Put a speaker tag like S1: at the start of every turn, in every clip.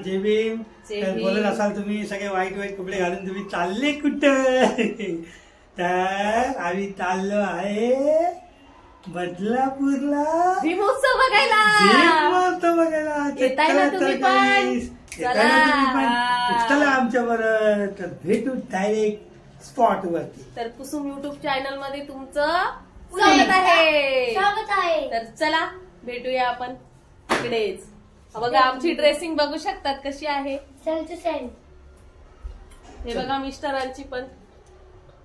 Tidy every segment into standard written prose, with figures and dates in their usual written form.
S1: जय भीम. बोलत असाल तुम्ही सगळे वाईट वाईट कपडे घालून तुम्ही चालले कुठं, तर आम्ही चाललो आहे बदलापूरला
S2: भीमोत्सव बघायला. येताय ना तुम्ही पण,
S1: चला आमच्या बरोबर. तर भेटू डायरेक्ट स्पॉट वरती.
S2: तर कुसुम युट्यूब चॅनल मध्ये तुमचं स्वागत आहे. तर चला भेटूया आपण तिकडेच. बघा आमची ड्रेसिंग बघू शकतात कशी आहे. हे बघा मिस्टरांची पण,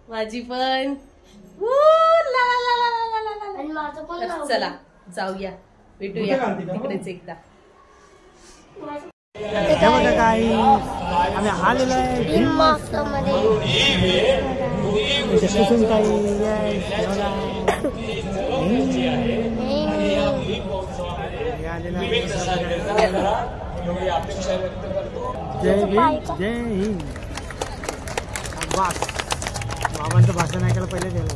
S2: माझी पण. चला जाऊया, भेटूया तिकडेच एकदा.
S1: बघा काही आम्ही आलेलो आहे कुसुम ताई. जय भीम जय हिंद. बस बाबांचं भाषण ऐकायला पहिले गेलं.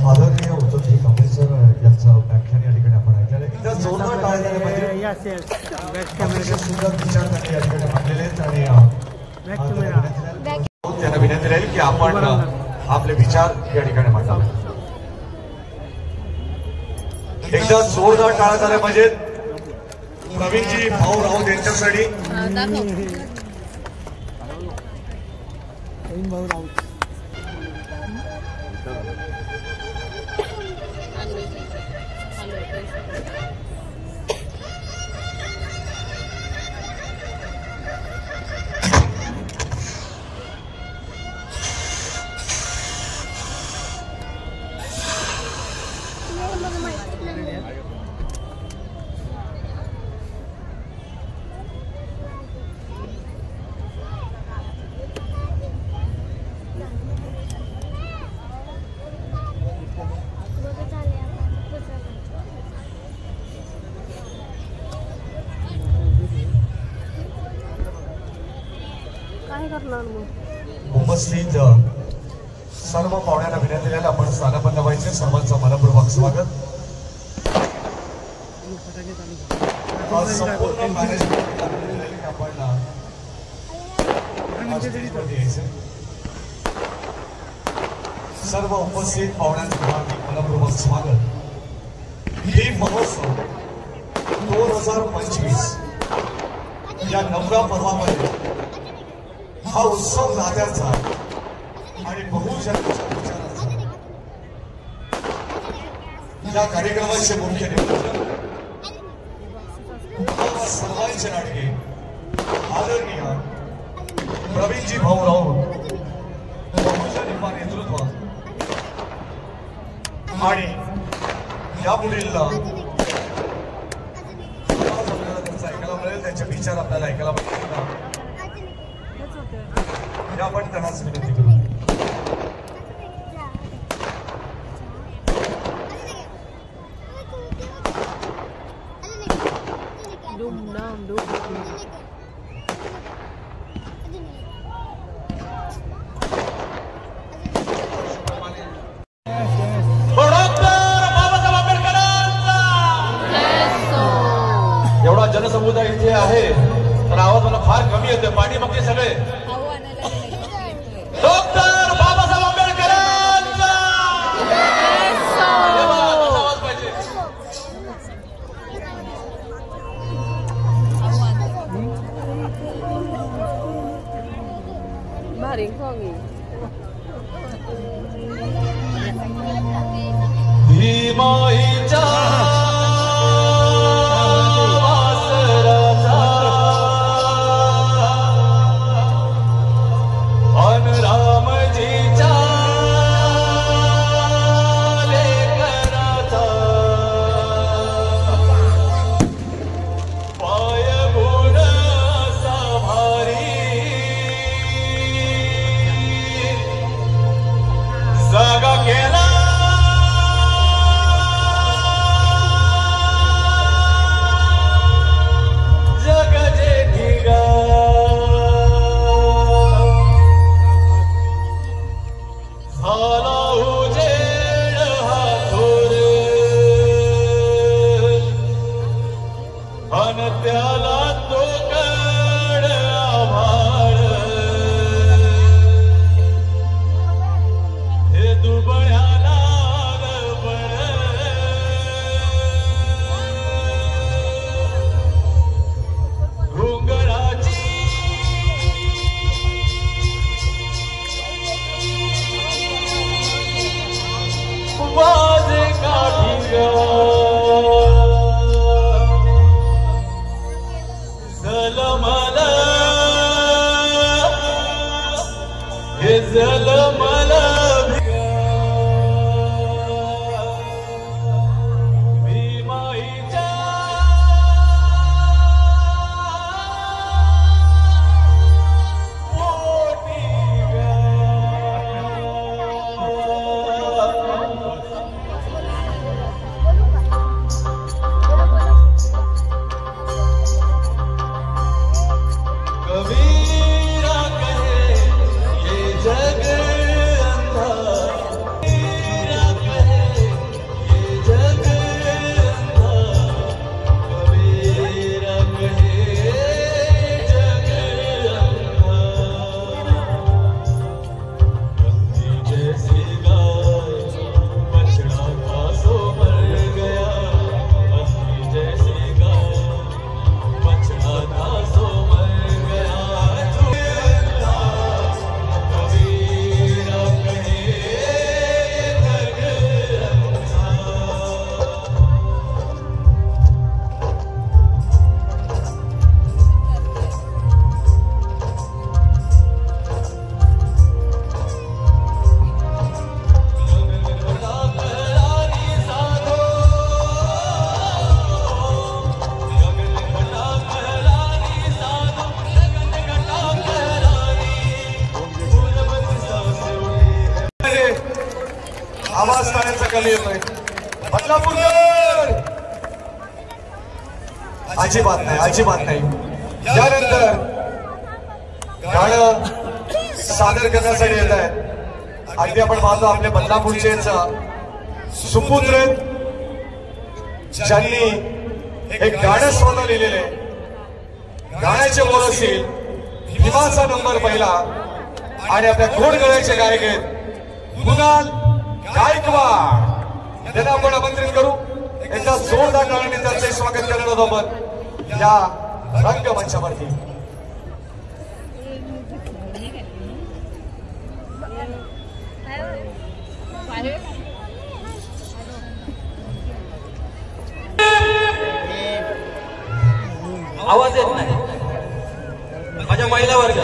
S3: आदरणीय उद्धवजी कांबळे सर यांचं व्याख्यान या ठिकाणी आपण ऐकलेलं आहे. इथं जोरदार टाळ्या झाल्या पाहिजे. सुंदर विचार त्यांनी या ठिकाणी मांडलेले आहेत आणि त्यांना विनंती राहील की आपण आपले विचार या ठिकाणी मांडावे. एकदा जोरदार टाळ्या झाल्या पाहिजेत प्रवीणजी भाऊ राऊत यांच्यासाठी.
S1: भाऊ राऊत
S3: उपस्थित सर्व पाहुण्यांना विनंती आहे आपण स्थानबद्ध व्हायचे. सर्वांचं मनपूर्वक स्वागत. संपूर्ण मॅनेजमेंट आपण सर्व उपस्थित पाहुण्यांचं मनपूर्वक स्वागत. भीम महोत्सव 2025 या 9व्या पर्वामध्ये हा उत्सव नात्याचा आणि बहुजनाच्या विचाराचा. या कार्यक्रमाचे मुख्य निमंत्रण सर्वांचे नाटके आदरणीय प्रवीणजी भाऊ राऊत, बहुजन युवा नेतृत्व आणि यापुढील त्यांचा ऐकायला मिळेल, त्यांचे विचार आपल्याला ऐकायला मिळतील. आपण त्यांनाच विनंती करू. एवढा जनसमुदाय इथे आहे तर आवाज मला फार कमी येतोय. पाणी बघते सगळे. डॉक्टर बाबासाहेब आंबेडकरांचा आवाज पाहिजे. भीमाईच्या जागा केला आवाज काढायचा कमी येतोय. बदलापूरकर अजिबात नाही, अजिबात नाही. यानंतर गाणं सादर करण्यासाठी येत आहेत. अगदी आपण पाहतो आपल्या बदलापूरचे सुपुत्र ज्यांनी एक गाणं स्वतः लिहिलेले. गाण्याचे बोल असतील भीमाचा नंबर पहिला आणि आपल्या गोड गळ्याचे गायक आहेत कुणाल गायकवाड. त्यांना आपण आमंत्रित करू. एकदा जोरदार टाळ्यांनी त्यांचे स्वागत करणार आहोत आपण या रंगमंचावरती.
S4: आवाज येत नाही माझ्या महिला वर्ग.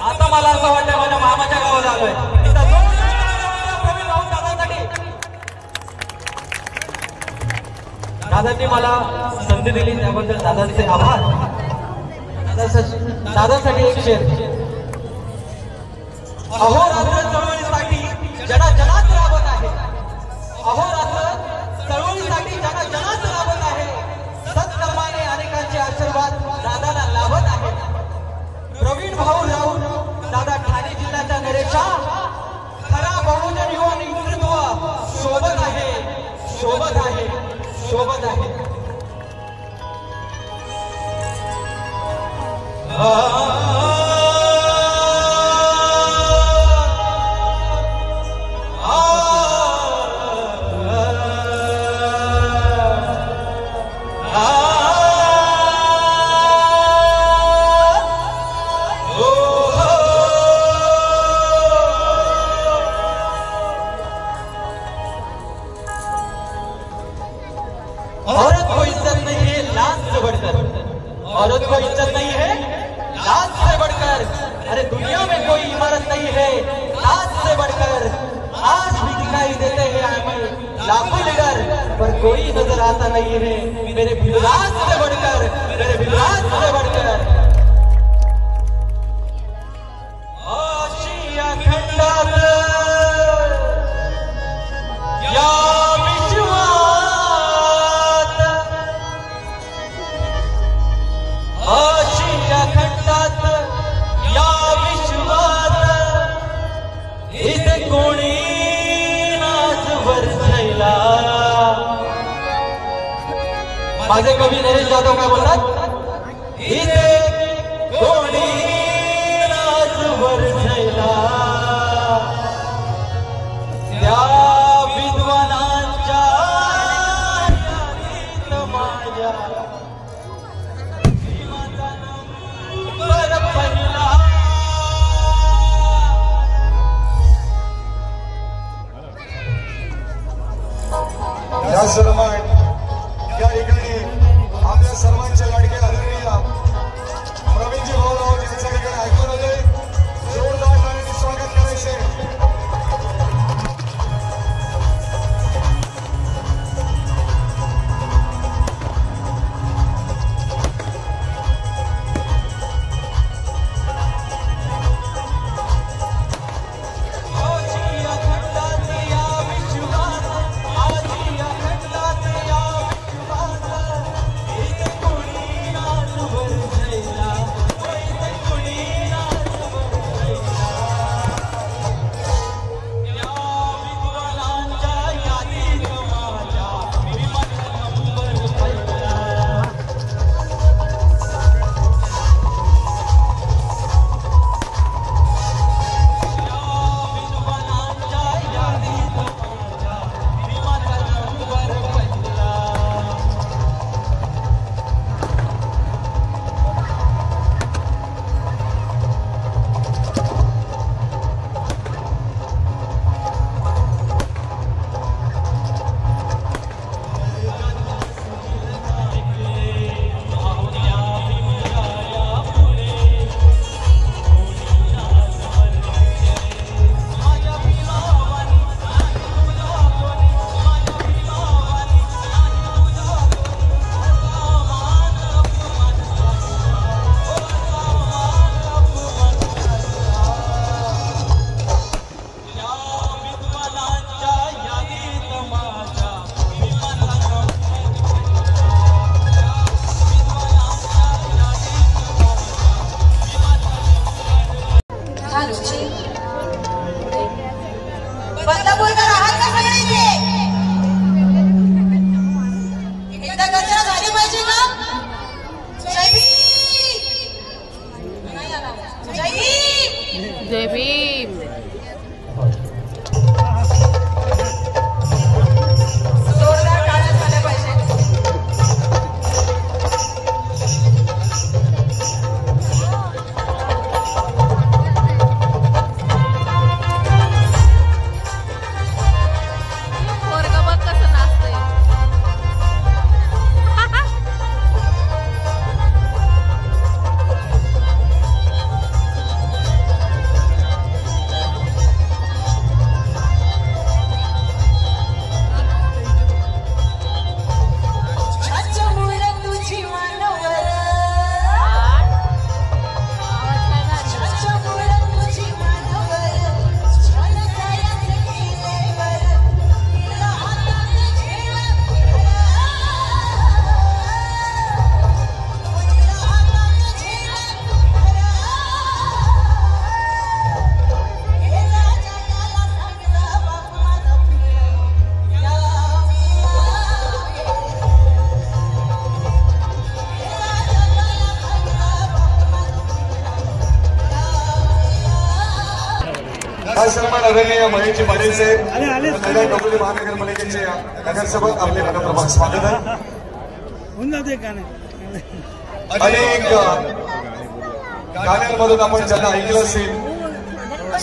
S4: आता मला असं वाटतं माझ्या मामाच्या गावात आलोय. दादांनी मला संधी दिली त्याबद्दल दादांचे आभार. दादासाठी एक शेर. अहोरात्र चळवळीसाठी जना जनात राबत आहे. अहोरात्र चळवळीसाठी जना जनात राबत आहे. सत्कर्माने अनेकांचे आशीर्वाद दादाला लाभत आहे. प्रवीण भाऊ राऊत दादा ठाणे जिल्ह्याच्या नरेशा खरा बहुजन युवा नेतृत्व सोबत आहे, सोबत आहे, सोबत आहे. औरत को इज्जत नहीं है लाज से बढ़कर. औरत को इज्जत नहीं है लाज से बढ़कर. अरे दुनिया में कोई इमारत नहीं है लाज से बढ़कर. आज भी दिखाई देते हैं हमें लाखों लीडर पर कोई नजर आता नहीं है मेरे भिलराज से बढ़कर, मेरे भिलराज से बढ़कर. आशिया खंडात या कोणी नाचवर झैला. माझे कवी नरेश जाधव काय बोलतात. इथे कोणी नाचवर झैला त्या विद्वानांच्या माझ्या नंबर पहिला.
S3: या सन्मान या ठिकाणी सर्वांचे लाडके आदरणीय प्रवीणजी भाऊ यांच्या ठिकाणी ऐकून होते जोरदार टाळ्यांनी स्वागत करायचे.
S2: जय भीम.
S5: जोरदार टाळ्या झाल्या पाहिजे.
S2: पोरगा बघ कसं नाचतंय.
S3: सन्मान आदरणीय महेशजी पाटीलचे डोंबिवली महानगरपालिकेचे नगरसेवक आपले मनपूर्वक स्वागत आहे. अनेक गाण्यांमधून आपण ज्यांना ऐकलं असेल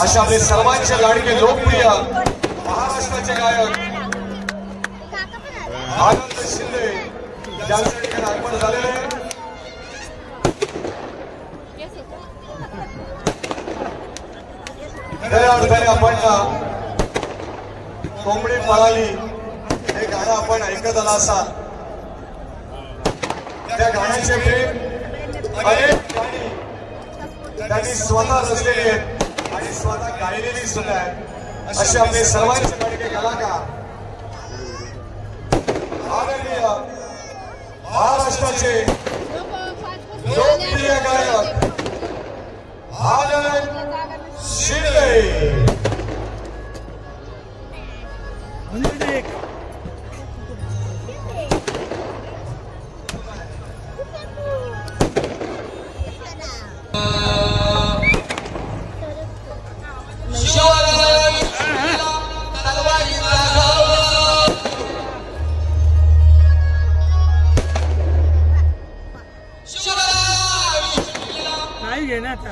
S3: अशा आपले सर्वांचे लाडके लोकप्रिय महाराष्ट्राचे गायक आनंद शिंदे ज्यांच्या ठिकाणी अर्पण झालेले खऱ्या अर्थाने आपण कोंबडी पळाली हे गाणं आपण ऐकत आला असाल. त्या गाण्याचे प्रेम अनेक गाणी त्यांनी स्वतः रचलेली आहेत आणि स्वतः गायलेली सुद्धा आहेत. असे आपले सर्वांचे लाडके कलाकार आदरणीय महाराष्ट्राचे लोकप्रिय गायक आनंद शिंदे.
S1: नाही घे ना
S3: आता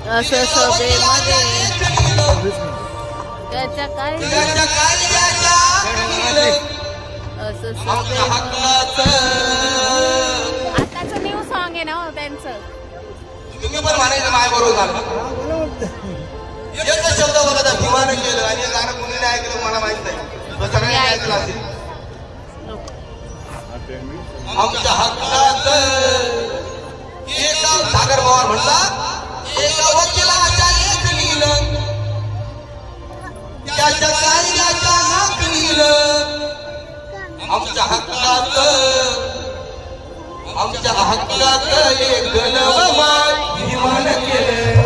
S2: असं सभेमध्ये त्याच्या काय असं आताचं न्यू सॉन्ग आहे ना हो त्यांचं.
S3: तुम्ही पण म्हणायचं माय बरोबर झालं एकच शब्द बघा भीमानं केलं आणि गाणं कुणी नाही ऐकलं मला माहित नाही सगळ्यांनी ऐकलं असेल. आमच्या हक्कात सागर पवार म्हणला एका वकिलाच्या लेखणीनं त्याच्या कायद्याच्या नाकणीनं आमच्या हक्कात एक नवमान भीमानं केलं.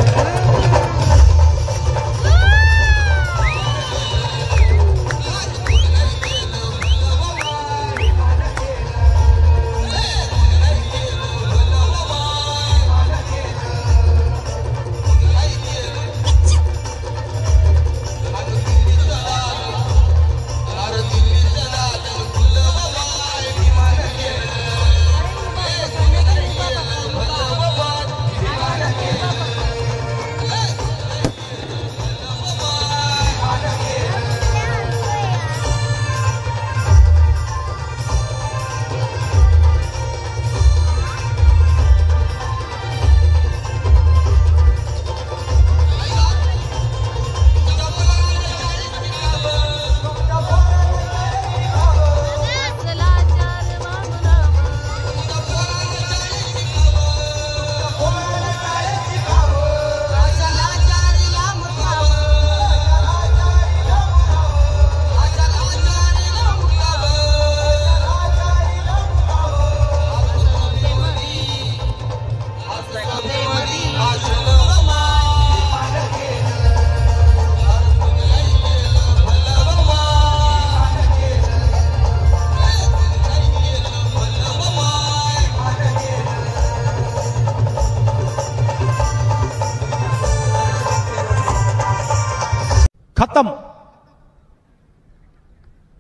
S6: खत्म.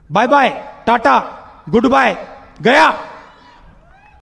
S6: Bye bye, tata, good bye, गया.